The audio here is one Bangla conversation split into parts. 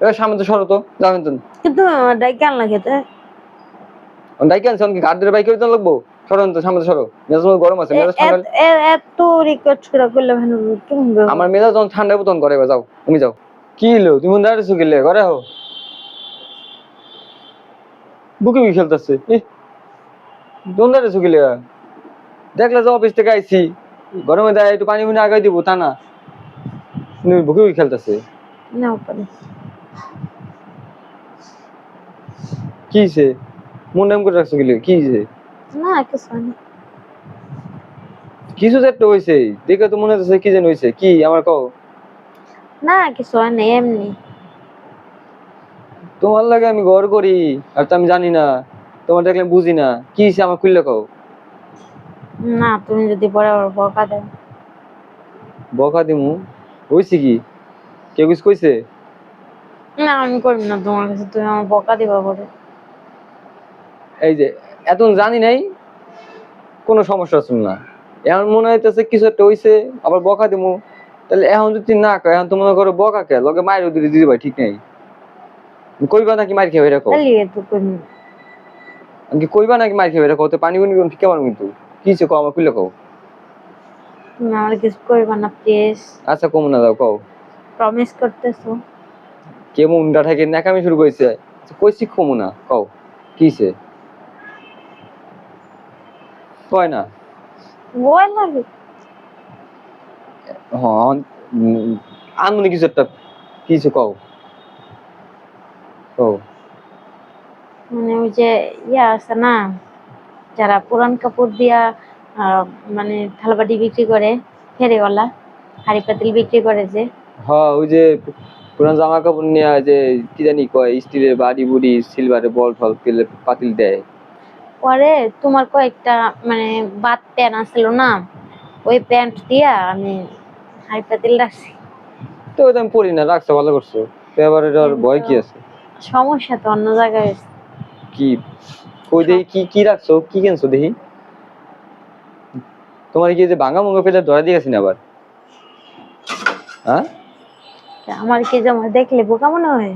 এবার সামনে তো সরো তো, যাবেন তো। কিন্তু ডাইকে আনলা খেতে ডাইকে আনছি, অনেক গাড়ি বাইক করে লাগবো। সরেন তো, সামনে সরো। মেজাজ গরম আছে, মেজাজ ঠান্ডা। এত রিকোয়েস্ট করে করলে ভালো কেমন আমার মেজাজ যখন ঠান্ডা বোতন করে, যাও তুমি যাও। কি হলো, তুমি দাঁড়িয়েছো গেলে ঘরে হো? বুকে বুকে খেলতেছে, দাঁড়িয়েছো গেলে? দেখলে যে অফিস থেকে আইছি, গরমে দেয় একটু পানি ফুনি আগাই দিব, তা না বুকে বুকে খেলতেছে। না পারে কি হয়েছে? মন নাম করে রাখছো গেলে, কি হয়েছে? না কিছু না, কিছু যে একটা হয়েছে দেখে তো মনে হচ্ছে কি যেন হয়েছে। কি আমার কও? না কিছু হয় না, এমনি। তোমার লাগে আমি ঘর করি আর তো আমি জানি না, তোমার দেখলে বুঝি না। কি হয়েছে আমার খুললে কও। না তুমি যদি পরে আবার বকা দেও। বকা দিমু? হয়েছে কি? কেউ কিছু কইছে? না আমি করবি না তোমার কাছে, তুমি আমার বকা দিবা পরে। এই যে এতক্ষণ জানি নাই, কোনো সমস্যা ছিল না। এখন মনে হইতেছে কিছু একটা হয়েছে, আবার বকা দিমু। তাহলে এখন যদি না কয়, এখন তো মনে করো বকা কে লগে মায়ের দিদি দিদি ভাই, ঠিক নেই। কইবা নাকি মার খেয়ে রাখো? তাহলে তো করবি না। আমি কইবা নাকি মার খেয়ে রাখো? তো পানি পানি ঠিক কেমন কিন্তু কি হয়েছে কও, আমার খুললে কও। তুমি আমার কিছু করবা না প্লিজ। আচ্ছা কমু না, দাও কও। প্রমিস করতেছো? কেমন উন্ডা থেকে নাকামি শুরু করেছে। কইছি কমু না, কও কি হয়েছে? কয় না? ভয় লাগে। হ্যাঁ, আনমনি কিছু একটা, কিছু কও কও। মানে ওই যে ইয়া আছে না, যারা পুরান কাপড় দিয়া মানে থালাবাটি বিক্রি করে, ফেরিওয়ালা হাড়ি পাতিল বিক্রি করে যে। হ্যাঁ, ওই যে পুরান জামা কাপড় নিয়ে যে কি জানি কয়, স্টিলের বাড়ি বুড়ি সিলভারের বল টল পাতিল দেয়। পরে তোমার কয়েকটা মানে বাদ প্যান্ট আসলো না, ওই প্যান্ট দিয়া আমি হাড়ি পাতিল রাখছি। তো ওইটা আমি পড়ি না, রাখছো ভালো করছো। তো এবার এটার ভয় কি আছে? সমস্যা তো অন্য জায়গায় হয়েছে। কি কই দেখি, কি কি রাখছো, কি কিনছো দেখি। তোমার কি যে ভাঙা মুঙ্গা পেলে ধরা দিয়ে গেছি না আবার? হ্যাঁ, আমার কি যেমন দেখলে বোকা মনে হয়?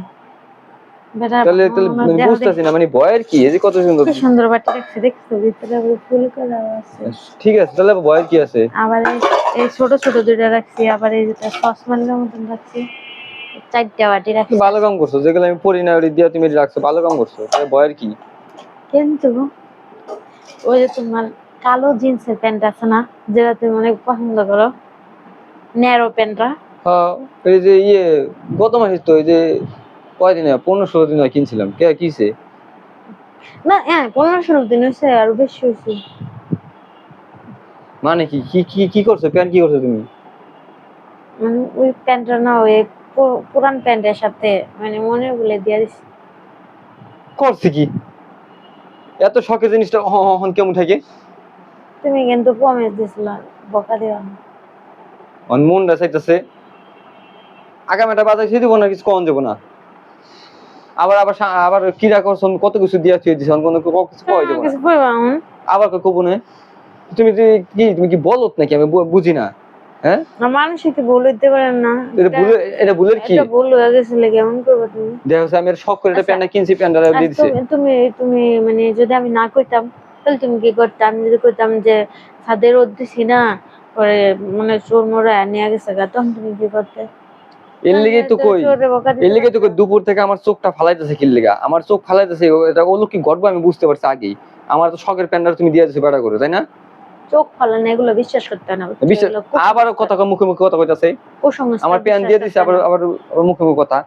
তাহলে তাহলে বুঝতেছি না, মানে ভয়ের কি? এই যে কত সুন্দর কি সুন্দর বাটি রাখছে, দেখছো ভিতরে ফুল করা আছে। ঠিক আছে, তাহলে ভয়ের কি আছে? আবার এই ছোট ছোট দুইটা রাখছি, আবার এই যেটা সসমানের মতন রাখছি, চারটা বাটি রাখছি। ভালো কাম করছো, যেগুলো আমি পড়ি না ওই দিয়া তুমি রাখছো, ভালো কাম করছো। তাহলে ভয়ের কি? কিন্তু ওই যে তোমার কালো জিন্সের প্যান্ট আছে না, যেটা তুমি অনেক পছন্দ করো, ন্যারো প্যান্টটা। হ্যাঁ, এই যে গত মাসে তো এই যে কয়দিন 15-16 দিন কিনছিলাম। কে কিছে? না হ্যাঁ 15-16 দিন হয়েছে, আরো বেশি হয়েছে। মানে কি কি কি কি করছো? প্যান্ট কি করছো তুমি? মানে ওই প্যান্টটা না, ওই পুরান প্যান্টের সাথে মানে মনে বলে দিয়ে দিছি। করছি কি? এত শখের জিনিসটা হন কেমন থাকে? তুমি কিন্তু প্রমিস দিছিলা বকা দিবা না। অন মনটা চাইতেছে আগামীটা বাজার খেয়ে দিব না, কিছু কম যাবো না। আবার আবার আবার কিরা করছো, কত কিছু দিয়া থুয়ে দিছ, কোনো কিছু কই যাবো না। কিছু কইবা না? আবার কব না। তুমি তুমি কি বলত নাকি? আমি বুঝি না। হ্যাঁ, মানুষ কি ভুল হইতে পারে না? এটা ভুলের কি? এটা ভুল হয়ে গেছিল, কেমন করবো তুমি? দেখো আমি শখ করে একটা প্যান্ট কিনছি, প্যান্টটা দিয়ে দিছে। তুমি তুমি মানে যদি আমি না কইতাম তাহলে তুমি কি করতে? আমি যদি কইতাম যে ছাদের রোদ দিছি না, পরে মানে চোর মোড়া নিয়ে গেছে গা, তখন তুমি কি করতে? এর লিগেই তো কই, এর লিগেই তো কই দুপুর থেকে আমার চোখটা ফালাইতেছে। কি লিগা আমার চোখ ফালাইতেছে? এটা ওলো কি গর্ব আমি বুঝতে পারছি আগেই। আমার তো শখের প্যান্টটা তুমি দিয়ে দিছো বেড়া করে, তাই না? চোখ ফালানো এগুলো বিশ্বাস করতে না। আবারও কথা মুখে মুখে কথা কইতাছে। আমার প্যান্ট দিয়ে দিছে, আবার আবার মুখে মুখে কথা।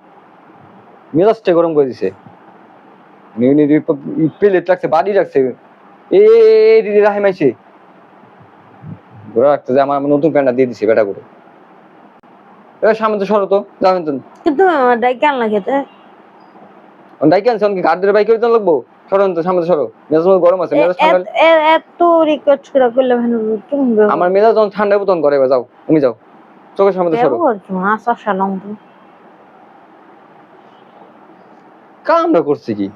মেজাজটা গরম করে দিছে। প্লেট রাখছে, বাড়ি রাখছে, এই রাহিম আইছে ঘোরা রাখতে, যে আমার নতুন প্যান্টটা দিয়ে দিছে বেটা করে। এবার সামনে তো সরো তো, যাবেন তো। কিন্তু ডাইকে আনলা খেতে ডাইকে আনছে, অনেক গাড়ির বাইক করে লাগবো। সরেন তো, সামনে সরো। মেজাজ গরম আছে, মেজাজ ঠান্ডা। এত রিকোয়েস্ট করে করলে ভালো কেমন? আমার মেজাজ যখন ঠান্ডা বোতন করে, যাও তুমি যাও, চোখের সামনে সরো। আসা সালাম কামটা করছি কি?